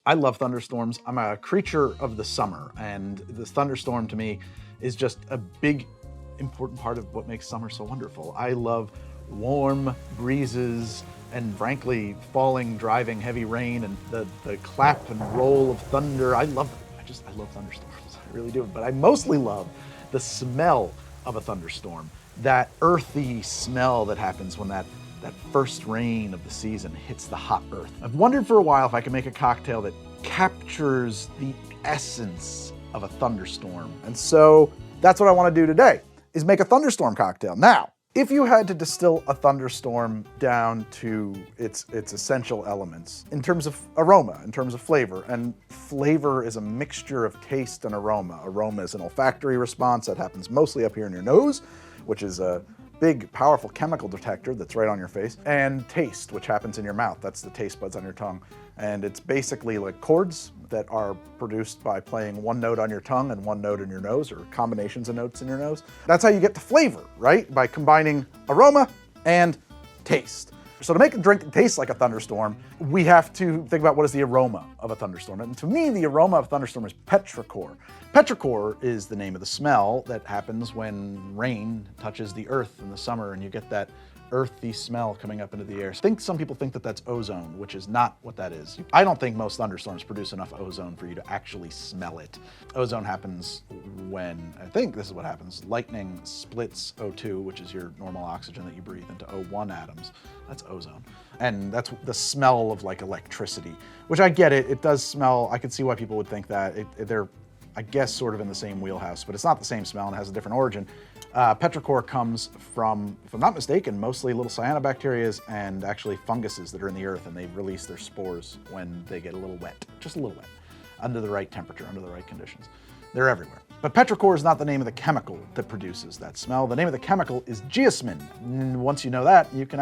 I love thunderstorms. I'm a creature of the summer, and the thunderstorm to me is just a big, important part of what makes summer so wonderful. I love warm breezes and frankly, falling, driving heavy rain and the clap and roll of thunder. I love thunderstorms, I really do. But I mostly love the smell of a thunderstorm, that earthy smell that happens when that first rain of the season hits the hot earth. I've wondered for a while if I could make a cocktail that captures the essence of a thunderstorm. And so that's what I want to do today, is make a thunderstorm cocktail. Now, if you had to distill a thunderstorm down to its essential elements, in terms of aroma, in terms of flavor, and flavor is a mixture of taste and aroma. Aroma is an olfactory response that happens mostly up here in your nose, which is a big, powerful chemical detector that's right on your face, and taste, which happens in your mouth. That's the taste buds on your tongue. And it's basically like chords that are produced by playing one note on your tongue and one note in your nose, or combinations of notes in your nose. That's how you get the flavor, right? By combining aroma and taste. So to make a drink that tastes like a thunderstorm, we have to think about what is the aroma of a thunderstorm. And to me, the aroma of a thunderstorm is petrichor. Petrichor is the name of the smell that happens when rain touches the earth in the summer and you get that earthy smell coming up into the air. Some people think that that's ozone, which is not what that is. I don't think most thunderstorms produce enough ozone for you to actually smell it. Ozone happens when, I think this is what happens, lightning splits O2, which is your normal oxygen that you breathe, into O1 atoms. That's ozone. And that's the smell of like electricity, which I get it. It does smell, I can see why people would think that. They're, I guess, sort of in the same wheelhouse, but it's not the same smell and has a different origin. Petrichor comes from, if I'm not mistaken, mostly little cyanobacteria and actually funguses that are in the earth, and they release their spores when they get a little wet, just a little wet, under the right temperature, under the right conditions. They're everywhere. But petrichor is not the name of the chemical that produces that smell. The name of the chemical is Geosmin. And once you know that, you can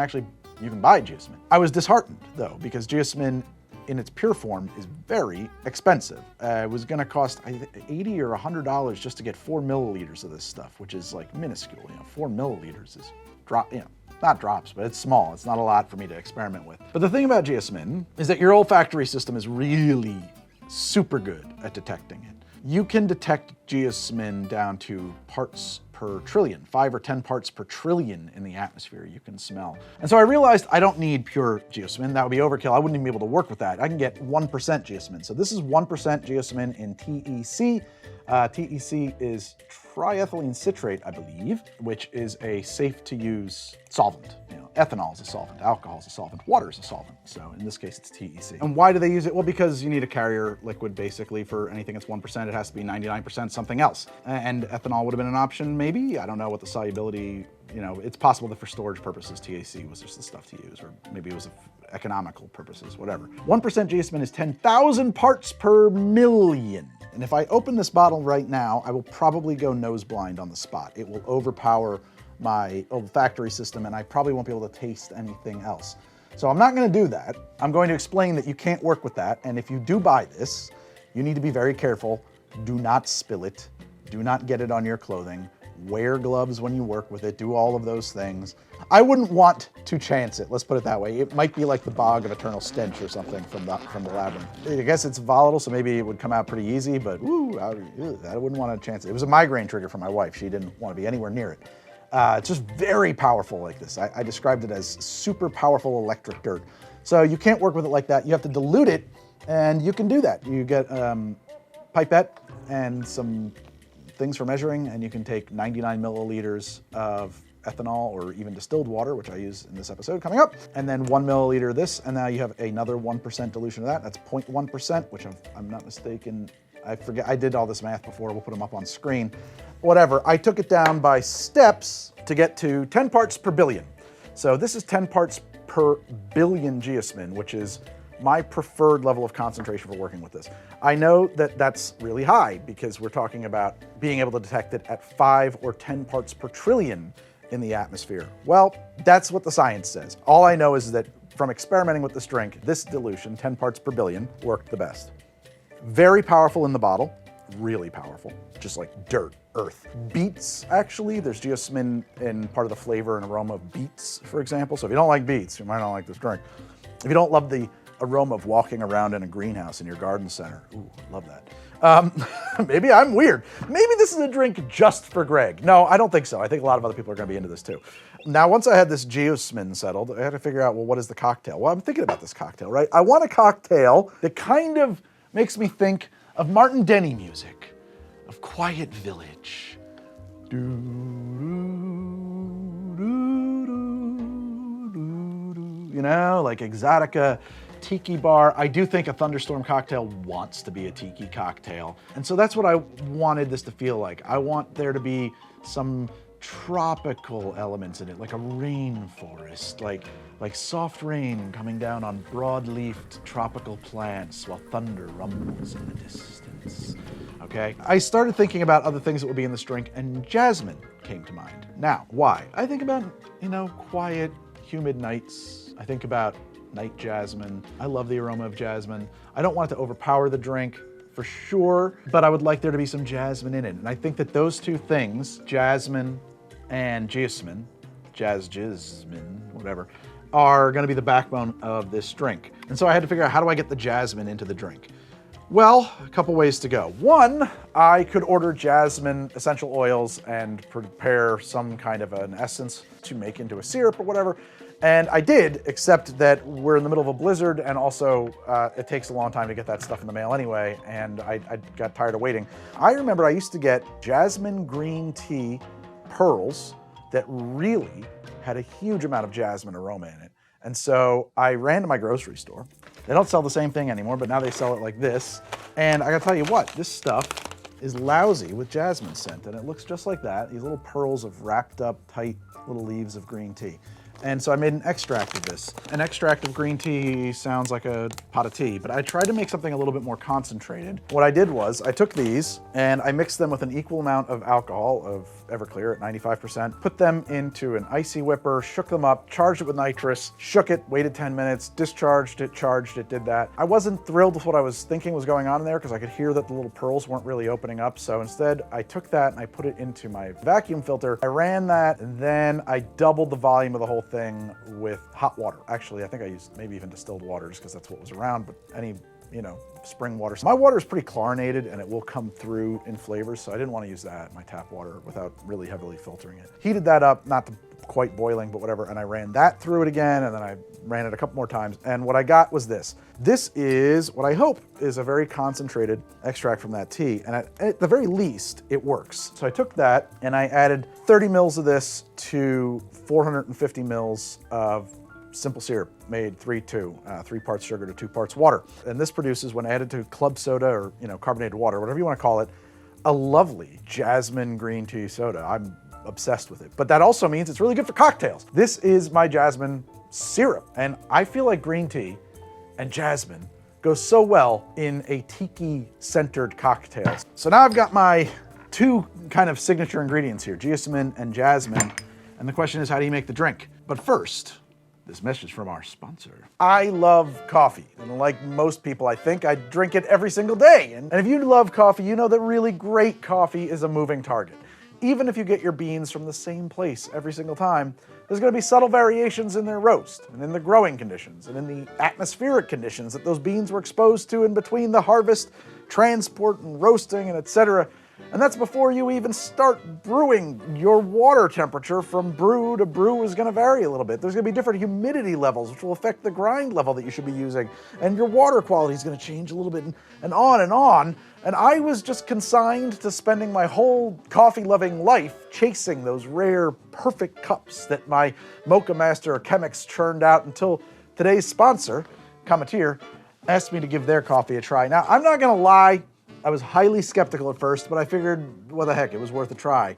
buy Geosmin. I was disheartened though, because Geosmin in its pure form is very expensive. It was gonna cost $80 or $100 just to get 4 milliliters of this stuff, which is like minuscule. 4 milliliters is not drops, but it's small. It's not a lot for me to experiment with. But the thing about Geosmin is that your olfactory system is really super good at detecting it. You can detect Geosmin down to parts per trillion, 5 or 10 parts per trillion in the atmosphere you can smell. And so I realized I don't need pure Geosmin. That would be overkill. I wouldn't even be able to work with that. I can get 1% Geosmin. So this is 1% Geosmin in TEC. TEC is triethylene citrate, I believe, which is a safe to use solvent. Ethanol is a solvent, alcohol is a solvent, water is a solvent. So in this case, it's TEC. And why do they use it? Well, because you need a carrier liquid basically for anything that's 1%, it has to be 99% something else. And ethanol would have been an option maybe. I don't know what the solubility, it's possible that for storage purposes, TAC was just the stuff to use, or maybe it was economical purposes, whatever. 1% Geosmin is 10,000 parts per million. And if I open this bottle right now, I will probably go nose blind on the spot. It will overpower my olfactory system and I probably won't be able to taste anything else. So I'm not gonna do that. I'm going to explain that you can't work with that. And if you do buy this, you need to be very careful. Do not spill it. Do not get it on your clothing. Wear gloves when you work with it. Do all of those things. I wouldn't want to chance it, let's put it that way. It might be like the bog of eternal stench or something from the labyrinth. I guess it's volatile, so maybe it would come out pretty easy, but I wouldn't want to chance it. It was a migraine trigger for my wife. She didn't want to be anywhere near it. It's just very powerful like this. I described it as super powerful electric dirt. So you can't work with it like that. You have to dilute it, and you can do that. You get pipette and some things for measuring, and you can take 99 milliliters of ethanol or even distilled water, which I use in this episode coming up, and then 1 milliliter of this, and now you have another 1% dilution of that. That's 0.1%, which I'm not mistaken. I forget, I did all this math before. We'll put them up on screen. Whatever, I took it down by steps to get to 10 parts per billion. So this is 10 parts per billion Geosmin, which is my preferred level of concentration for working with this. I know that that's really high because we're talking about being able to detect it at 5 or 10 parts per trillion in the atmosphere. Well, that's what the science says. All I know is that from experimenting with this drink, this dilution, 10 parts per billion, worked the best. Very powerful in the bottle, really powerful, just like dirt, earth. Beets, actually, there's Geosmin in part of the flavor and aroma of beets, for example. So if you don't like beets, you might not like this drink. If you don't love the aroma of walking around in a greenhouse in your garden center. Ooh, love that. Maybe I'm weird. Maybe this is a drink just for Greg. No, I don't think so. I think a lot of other people are gonna be into this too. Now, once I had this Geosmin settled, I had to figure out, well, what is the cocktail? Well, I'm thinking about this cocktail, right? I want a cocktail that kind of makes me think of Martin Denny music, of Quiet Village. You know, like Exotica, tiki bar. I do think a Thunderstorm cocktail wants to be a tiki cocktail. And so that's what I wanted this to feel like. I want there to be some tropical elements in it, like a rainforest, like soft rain coming down on broad-leafed tropical plants while thunder rumbles in the distance. Okay? I started thinking about other things that would be in this drink, and Jasmine came to mind. Now, why? I think about, you know, quiet, humid nights. I think about night jasmine. I love the aroma of jasmine. I don't want it to overpower the drink, for sure, but I would like there to be some jasmine in it. And I think that those two things, jasmine and Geosmin, Jasmine, whatever, are gonna be the backbone of this drink. And so I had to figure out, how do I get the jasmine into the drink? Well, a couple ways to go. One, I could order jasmine essential oils and prepare some kind of an essence to make into a syrup or whatever. And I did, except that we're in the middle of a blizzard, and also it takes a long time to get that stuff in the mail anyway, and I got tired of waiting. I remember I used to get jasmine green tea pearls that really had a huge amount of jasmine aroma in it. And so I ran to my grocery store. They don't sell the same thing anymore, but now they sell it like this. And I gotta tell you what, this stuff is lousy with jasmine scent, and it looks just like that, these little pearls of wrapped up tight little leaves of green tea. And so I made an extract of this. An extract of green tea sounds like a pot of tea, but I tried to make something a little bit more concentrated. What I did was I took these and I mixed them with an equal amount of alcohol, of Everclear at 95%, put them into an icy whipper, shook them up, charged it with nitrous, shook it, waited 10 minutes, discharged it, charged it, did that. I wasn't thrilled with what I was thinking was going on in there because I could hear that the little pearls weren't really opening up. So instead I took that and I put it into my vacuum filter. I ran that, and then I doubled the volume of the whole thing with hot water. Actually, I think I used maybe even distilled water just because that's what was around, but any, you know, spring water. So my water is pretty chlorinated and it will come through in flavors, so I didn't want to use that, my tap water, without really heavily filtering it. Heated that up, not to quite boiling, but whatever, and I ran that through it again, and then I ran it a couple more times, and what I got was this. This is what I hope is a very concentrated extract from that tea, and at the very least, it works. So I took that and I added 30 mils of this to 450 mils of simple syrup, made 3-2, 3 parts sugar to 2 parts water. And this produces, when added to club soda or, you know, carbonated water, whatever you want to call it, a lovely jasmine green tea soda. I'm obsessed with it. But that also means it's really good for cocktails. This is my jasmine syrup, and I feel like green tea and jasmine go so well in a tiki-centered cocktail. So now I've got my two kind of signature ingredients here, Geosmin and jasmine, and the question is, how do you make the drink? But first, this message from our sponsor. I love coffee, and like most people, I think, I drink it every single day. And if you love coffee, you know that really great coffee is a moving target. Even if you get your beans from the same place every single time, there's gonna be subtle variations in their roast, and in the growing conditions, and in the atmospheric conditions that those beans were exposed to in between the harvest, transport, and roasting, and etc. And that's before you even start brewing. Your water temperature from brew to brew is gonna vary a little bit. There's gonna be different humidity levels, which will affect the grind level that you should be using. And your water quality is gonna change a little bit, and on and on. And I was just consigned to spending my whole coffee-loving life chasing those rare, perfect cups that my Mocha Master Chemex churned out until today's sponsor, Cometeer, asked me to give their coffee a try. Now, I'm not gonna lie, I was highly skeptical at first, but I figured, what the heck, it was worth a try.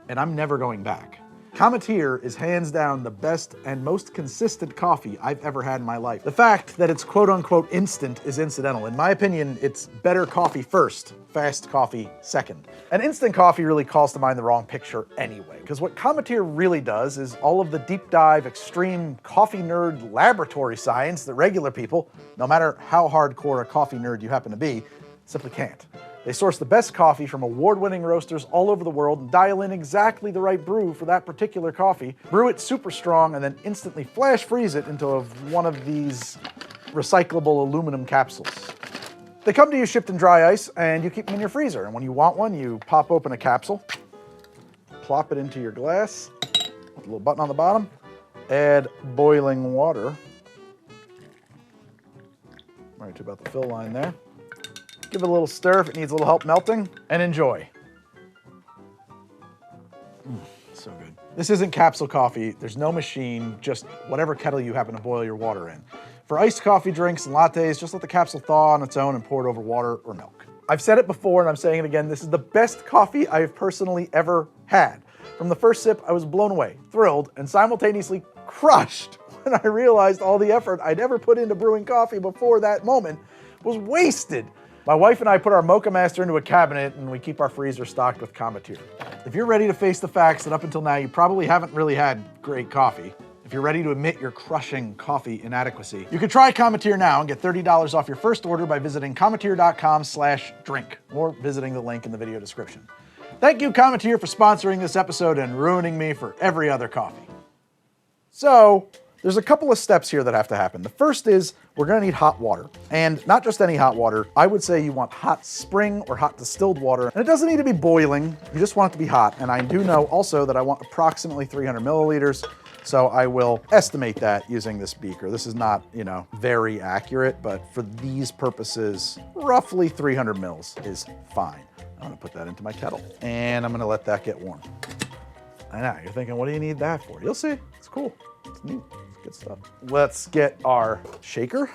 And I'm never going back. Cometeer is hands down the best and most consistent coffee I've ever had in my life. The fact that it's quote-unquote instant is incidental. In my opinion, it's better coffee first, fast coffee second. And instant coffee really calls to mind the wrong picture anyway, because what Cometeer really does is all of the deep dive, extreme coffee nerd laboratory science that regular people, no matter how hardcore a coffee nerd you happen to be, simply can't. They source the best coffee from award-winning roasters all over the world and dial in exactly the right brew for that particular coffee, brew it super strong, and then instantly flash freeze it into one of these recyclable aluminum capsules. They come to you shipped in dry ice, and you keep them in your freezer. And when you want one, you pop open a capsule, plop it into your glass, with a little button on the bottom, add boiling water, right to about the fill line there. Give it a little stir if it needs a little help melting, and enjoy. So good. This isn't capsule coffee. There's no machine, just whatever kettle you happen to boil your water in. For iced coffee drinks and lattes, just let the capsule thaw on its own and pour it over water or milk. I've said it before and I'm saying it again, this is the best coffee I've personally ever had. From the first sip, I was blown away, thrilled, and simultaneously crushed when I realized all the effort I'd ever put into brewing coffee before that moment was wasted. My wife and I put our Mocha Master into a cabinet and we keep our freezer stocked with Cometeer. If you're ready to face the facts that up until now you probably haven't really had great coffee, if you're ready to admit your crushing coffee inadequacy, you can try Cometeer now and get $30 off your first order by visiting cometeer.com/drink or visiting the link in the video description. Thank you, Cometeer, for sponsoring this episode and ruining me for every other coffee. So, there's a couple of steps here that have to happen. The first is we're gonna need hot water. And not just any hot water. I would say you want hot spring or hot distilled water. And it doesn't need to be boiling, you just want it to be hot. And I do know also that I want approximately 300 milliliters. So I will estimate that using this beaker. This is not, very accurate, but for these purposes, roughly 300 mils is fine. I'm gonna put that into my kettle and I'm gonna let that get warm. I know, you're thinking, what do you need that for? You'll see, it's cool, it's neat, it's good stuff. Let's get our shaker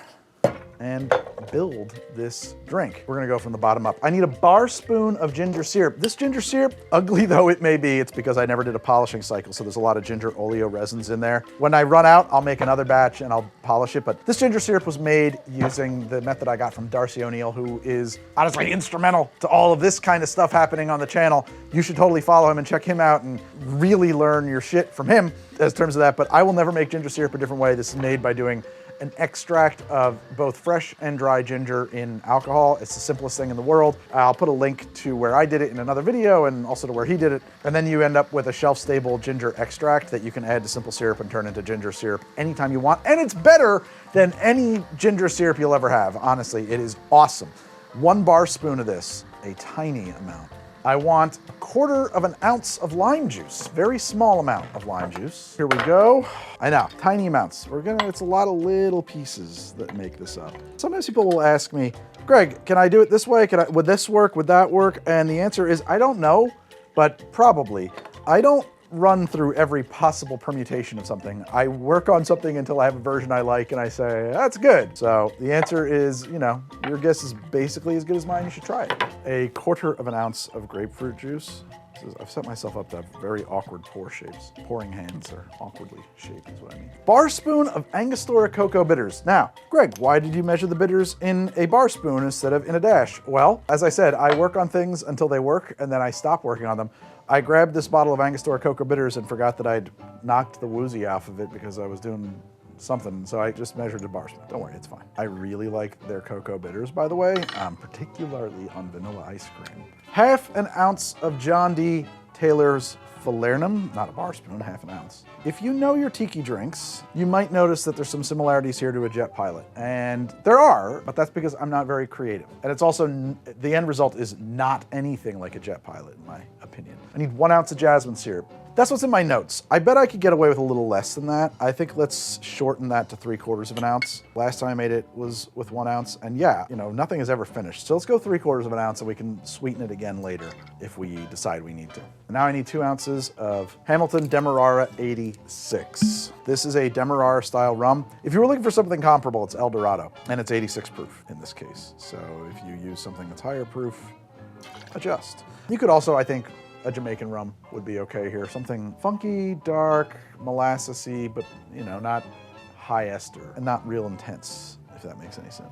and build this drink. We're gonna go from the bottom up. I need a bar spoon of ginger syrup. This ginger syrup, ugly though it may be, it's because I never did a polishing cycle, so there's a lot of ginger oleo resins in there. When I run out, I'll make another batch and I'll polish it, but this ginger syrup was made using the method I got from Darcy O'Neill, who is honestly instrumental to all of this kind of stuff happening on the channel. You should totally follow him and check him out and really learn your shit from him in terms of that, but I will never make ginger syrup a different way. This is made by doing an extract of both fresh and dry ginger in alcohol. It's the simplest thing in the world. I'll put a link to where I did it in another video and also to where he did it. And then you end up with a shelf-stable ginger extract that you can add to simple syrup and turn into ginger syrup anytime you want. And it's better than any ginger syrup you'll ever have. Honestly, it is awesome. 1 bar spoon of this, a tiny amount. I want 1/4 of an ounce of lime juice, very small amount of lime juice. Here we go. I know, tiny amounts. It's a lot of little pieces that make this up. Sometimes people will ask me, Greg, can I do it this way? Would this work? Would that work? And the answer is, I don't know, but probably. I don't run through every possible permutation of something. I work on something until I have a version I like and I say, that's good. So the answer is, your guess is basically as good as mine. You should try it. 1/4 of an ounce of grapefruit juice. I've set myself up to have very awkward pour shapes. Pouring hands are awkwardly shaped is what I mean. Bar spoon of Angostura cocoa bitters. Now, Greg, why did you measure the bitters in a bar spoon instead of in a dash? Well, as I said, I work on things until they work and then I stop working on them. I grabbed this bottle of Angostura cocoa bitters and forgot that I'd knocked the woozy off of it because I was doing something, so I just measured a bar spoon. Don't worry, it's fine. I really like their cocoa bitters, by the way, particularly on vanilla ice cream. 1/2 an ounce of John D. Taylor's falernum, not a bar spoon, 1/2 an ounce. If you know your tiki drinks, you might notice that there's some similarities here to a jet pilot. And there are, but that's because I'm not very creative. And it's also, the end result is not anything like a jet pilot, in my opinion. I need 1 ounce of jasmine syrup. That's what's in my notes. I bet I could get away with a little less than that. I think let's shorten that to 3/4 of an ounce. Last time I made it was with 1 ounce, and yeah, nothing is ever finished. So let's go 3/4 of an ounce and we can sweeten it again later if we decide we need to. And now I need 2 ounces of Hamilton Demerara 86. This is a Demerara style rum. If you were looking for something comparable, it's El Dorado, and it's 86 proof in this case. So if you use something that's higher proof, adjust. You could also, I think, a Jamaican rum would be okay here. Something funky, dark, molassesy, but not high ester and not real intense, if that makes any sense.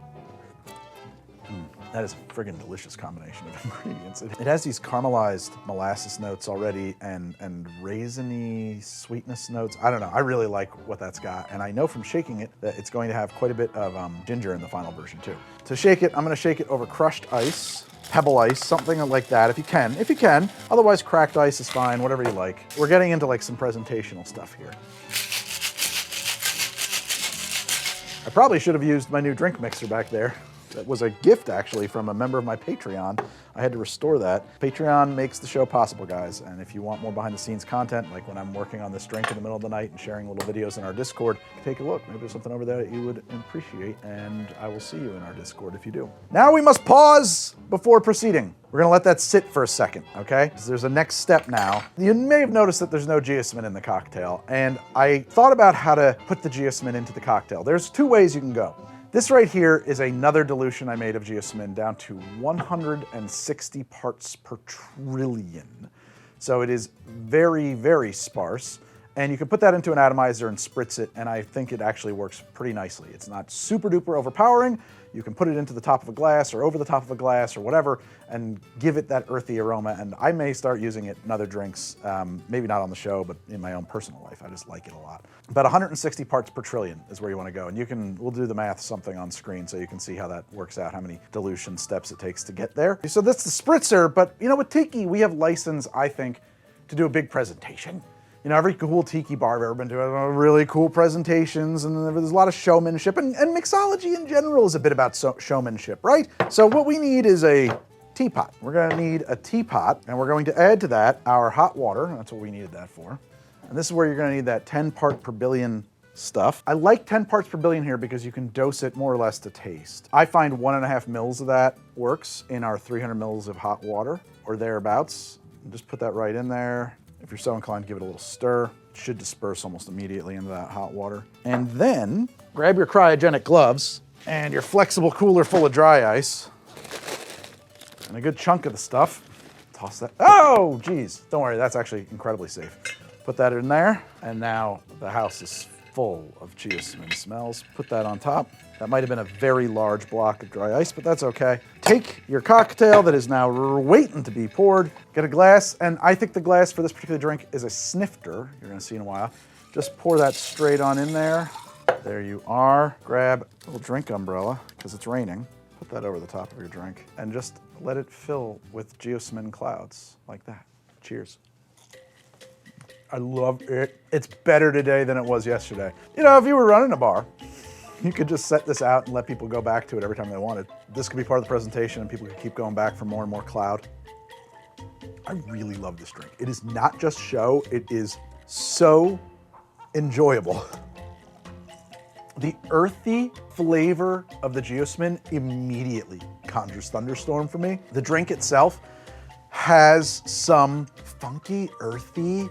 That is a friggin' delicious combination of ingredients. It has these caramelized molasses notes already and raisiny sweetness notes. I don't know, I really like what that's got. And I know from shaking it that it's going to have quite a bit of ginger in the final version too. To shake it, I'm gonna shake it over crushed ice. Pebble ice, something like that, if you can. Otherwise, cracked ice is fine, whatever you like. We're getting into like some presentational stuff here. I probably should have used my new drink mixer back there. That was a gift, actually, from a member of my Patreon. I had to restore that. Patreon makes the show possible, guys. And if you want more behind-the-scenes content, like when I'm working on this drink in the middle of the night and sharing little videos in our Discord, take a look. Maybe there's something over there that you would appreciate, and I will see you in our Discord if you do. Now we must pause before proceeding. We're gonna let that sit for a second, okay? Because there's a next step now. You may have noticed that there's no Geosmin in the cocktail, and I thought about how to put the Geosmin into the cocktail. There's two ways you can go. This right here is another dilution I made of Geosmin down to 160 parts per trillion. So it is very, very sparse. And you can put that into an atomizer and spritz it, and I think it actually works pretty nicely. It's not super duper overpowering. You can put it into the top of a glass or over the top of a glass or whatever and give it that earthy aroma. And I may start using it in other drinks, maybe not on the show, but in my own personal life. I just like it a lot. About 160 parts per trillion is where you want to go. And we'll do the math something on screen so you can see how that works out, how many dilution steps it takes to get there. So that's the spritzer, but you know, with Tiki, we have license, I think, to do a big presentation. You know, every cool tiki bar I've ever been to, really cool presentations, and there's a lot of showmanship, and mixology in general is a bit about showmanship, right? So what we need is a teapot. We're gonna need a teapot, and we're going to add to that our hot water. That's what we needed that for. And this is where you're gonna need that 10 part per billion stuff. I like 10 parts per billion here because you can dose it more or less to taste. I find 1.5 mils of that works in our 300 mils of hot water, or thereabouts. And just put that right in there. If you're so inclined, give it a little stir. It should disperse almost immediately into that hot water. And then grab your cryogenic gloves and your flexible cooler full of dry ice and a good chunk of the stuff. Toss that. Oh, geez. Don't worry, that's actually incredibly safe. Put that in there, and now the house is full of Geosmin smells. Put that on top. That might have been a very large block of dry ice, but that's okay. Take your cocktail that is now waiting to be poured, get a glass, and I think the glass for this particular drink is a snifter, you're gonna see in a while. Just pour that straight on in there. There you are. Grab a little drink umbrella, because it's raining. Put that over the top of your drink, and just let it fill with Geosmin clouds, like that. Cheers. I love it. It's better today than it was yesterday. You know, if you were running a bar, you could just set this out and let people go back to it every time they wanted. This could be part of the presentation and people could keep going back for more and more cloud. I really love this drink. It is not just show, it is so enjoyable. The earthy flavor of the Geosmin immediately conjures Thunderstorm for me. The drink itself has some funky, earthy,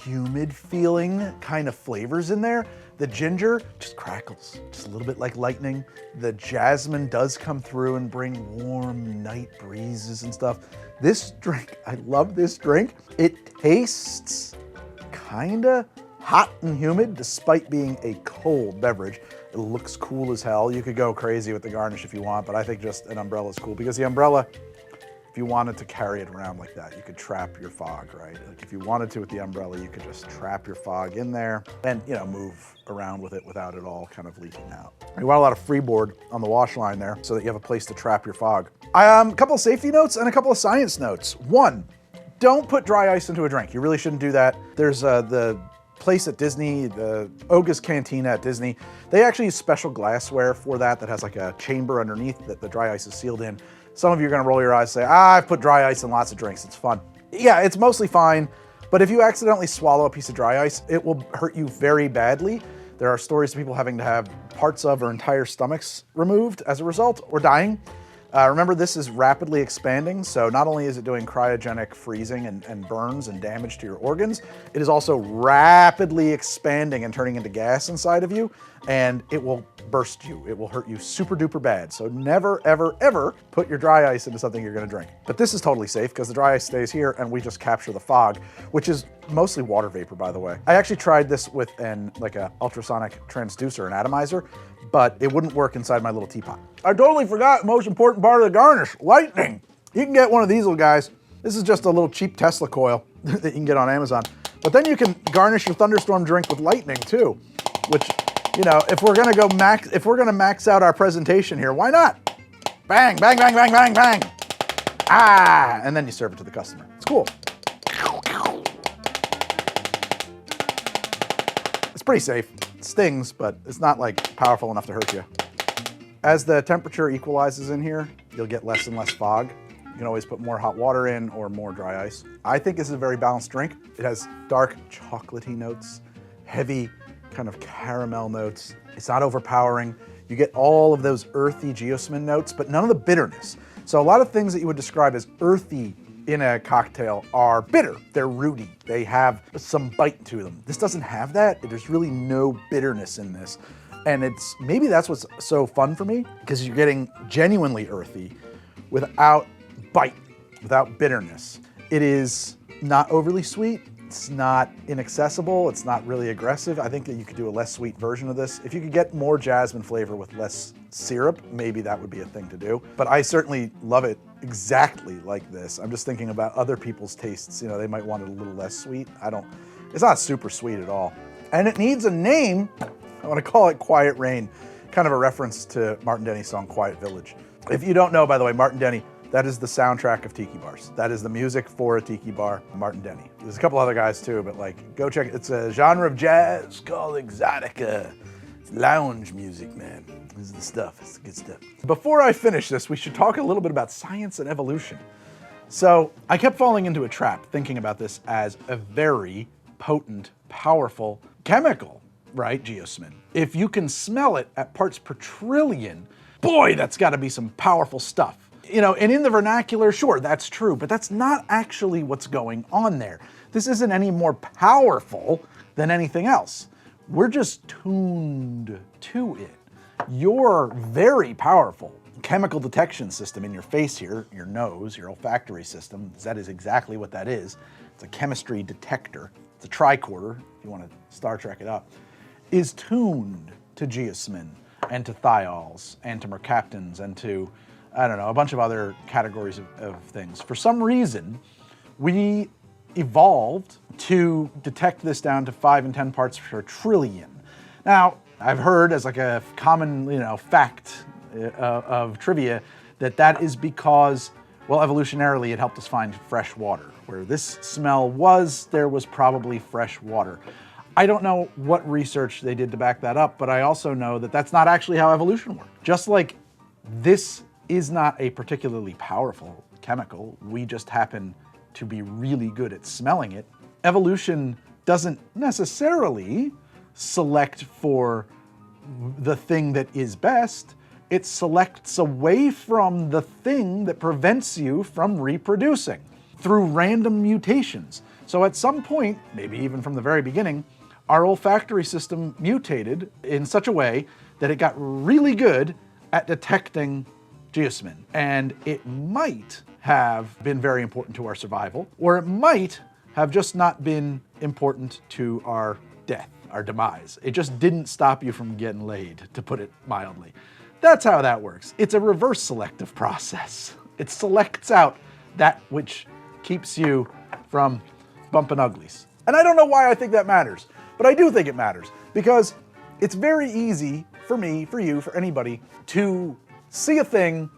humid feeling kind of flavors in there. The ginger just crackles, just a little bit like lightning. The jasmine does come through and bring warm night breezes and stuff. This drink, I love this drink. It tastes kinda hot and humid despite being a cold beverage. It looks cool as hell. You could go crazy with the garnish if you want, but I think just an umbrella is cool because the umbrella, if you wanted to carry it around like that, you could trap your fog, right? Like if you wanted to with the umbrella, you could just trap your fog in there and, you know, move around with it without it all kind of leaking out. You want a lot of freeboard on the wash line there so that you have a place to trap your fog. A couple of safety notes and a couple of science notes. One, don't put dry ice into a drink. You really shouldn't do that. There's the place at Disney, the Oga's Cantina at Disney, they actually use special glassware for that has like a chamber underneath that the dry ice is sealed in. Some of you are gonna roll your eyes and say, I've put dry ice in lots of drinks, it's fun. Yeah, it's mostly fine, but if you accidentally swallow a piece of dry ice, it will hurt you very badly. There are stories of people having to have parts of or entire stomachs removed as a result, or dying. Remember, this is rapidly expanding, so not only is it doing cryogenic freezing and burns and damage to your organs, it is also rapidly expanding and turning into gas inside of you, and it will burst you. It will hurt you super duper bad. So never, ever, ever put your dry ice into something you're gonna drink. But this is totally safe because the dry ice stays here and we just capture the fog, which is mostly water vapor, by the way. I actually tried this with like a ultrasonic transducer, an atomizer, but it wouldn't work inside my little teapot. I totally forgot the most important part of the garnish, lightning. You can get one of these little guys. This is just a little cheap Tesla coil that you can get on Amazon. But then you can garnish your Thunderstorm drink with lightning too, which, you know, if we're gonna max out our presentation here, why not? Bang, bang, bang, bang, bang, bang. Ah, and then you serve it to the customer. It's cool. It's pretty safe. stings, but it's not like powerful enough to hurt you. As the temperature equalizes in here, you'll get less and less fog. You can always put more hot water in or more dry ice. I think this is a very balanced drink. It has dark chocolatey notes, heavy kind of caramel notes. It's not overpowering. You get all of those earthy Geosmin notes, but none of the bitterness. So a lot of things that you would describe as earthy in a cocktail are bitter. They're rooty. They have some bite to them. This doesn't have that. There's really no bitterness in this. And maybe that's what's so fun for me, because you're getting genuinely earthy without bite, without bitterness. It is not overly sweet. It's not inaccessible. It's not really aggressive. I think that you could do a less sweet version of this. If you could get more jasmine flavor with less syrup, maybe that would be a thing to do. But I certainly love it exactly like this. I'm just thinking about other people's tastes. You know, they might want it a little less sweet. It's not super sweet at all. And it needs a name. I want to call it Quiet Rain, kind of a reference to Martin Denny's song Quiet Village. If you don't know, by the way, Martin Denny, that is the soundtrack of tiki bars. That is the music for a tiki bar, Martin Denny. There's a couple other guys too, but like, go check it. It's a genre of jazz called exotica. It's lounge music, man. This is the stuff, it's the good stuff. Before I finish this, we should talk a little bit about science and evolution. So I kept falling into a trap thinking about this as a very potent, powerful chemical, right, Geosmin? If you can smell it at parts per trillion, boy, that's gotta be some powerful stuff. You know, and in the vernacular, sure, that's true, but that's not actually what's going on there. This isn't any more powerful than anything else. We're just tuned to it. Your very powerful chemical detection system in your face here, your nose, your olfactory system, that is exactly what that is. It's a chemistry detector. It's a tricorder, if you want to Star Trek it up, is tuned to geosmin and to thiols and to mercaptans and to, I don't know, a bunch of other categories of things. For some reason, we evolved to detect this down to 5 and 10 parts per trillion. Now, I've heard as like a common, fact of trivia that is because, well, evolutionarily it helped us find fresh water. Where this smell was, there was probably fresh water. I don't know what research they did to back that up, but I also know that that's not actually how evolution worked. Just like this is not a particularly powerful chemical, we just happen to be really good at smelling it. Evolution doesn't necessarily select for the thing that is best. It selects away from the thing that prevents you from reproducing through random mutations. So at some point, maybe even from the very beginning, our olfactory system mutated in such a way that it got really good at detecting geosmin. And it might have been very important to our survival, or it might have just not been important to our death, our demise. It just didn't stop you from getting laid, to put it mildly. That's how that works. It's a reverse selective process. It selects out that which keeps you from bumping uglies. And I don't know why I think that matters, but I do think it matters because it's very easy for me, for you, for anybody to see a thing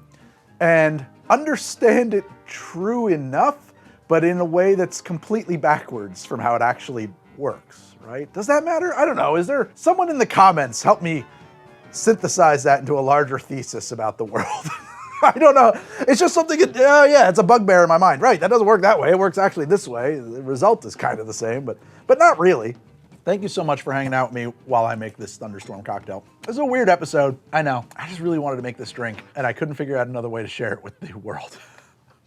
and understand it true enough, but in a way that's completely backwards from how it actually works, right? Does that matter? I don't know. Is there someone in the comments help me synthesize that into a larger thesis about the world? I don't know. It's just something, yeah, it's a bugbear in my mind. Right, that doesn't work that way. It works actually this way. The result is kind of the same, but not really. Thank you so much for hanging out with me while I make this Thunderstorm cocktail. This is a weird episode, I know. I just really wanted to make this drink, and I couldn't figure out another way to share it with the world.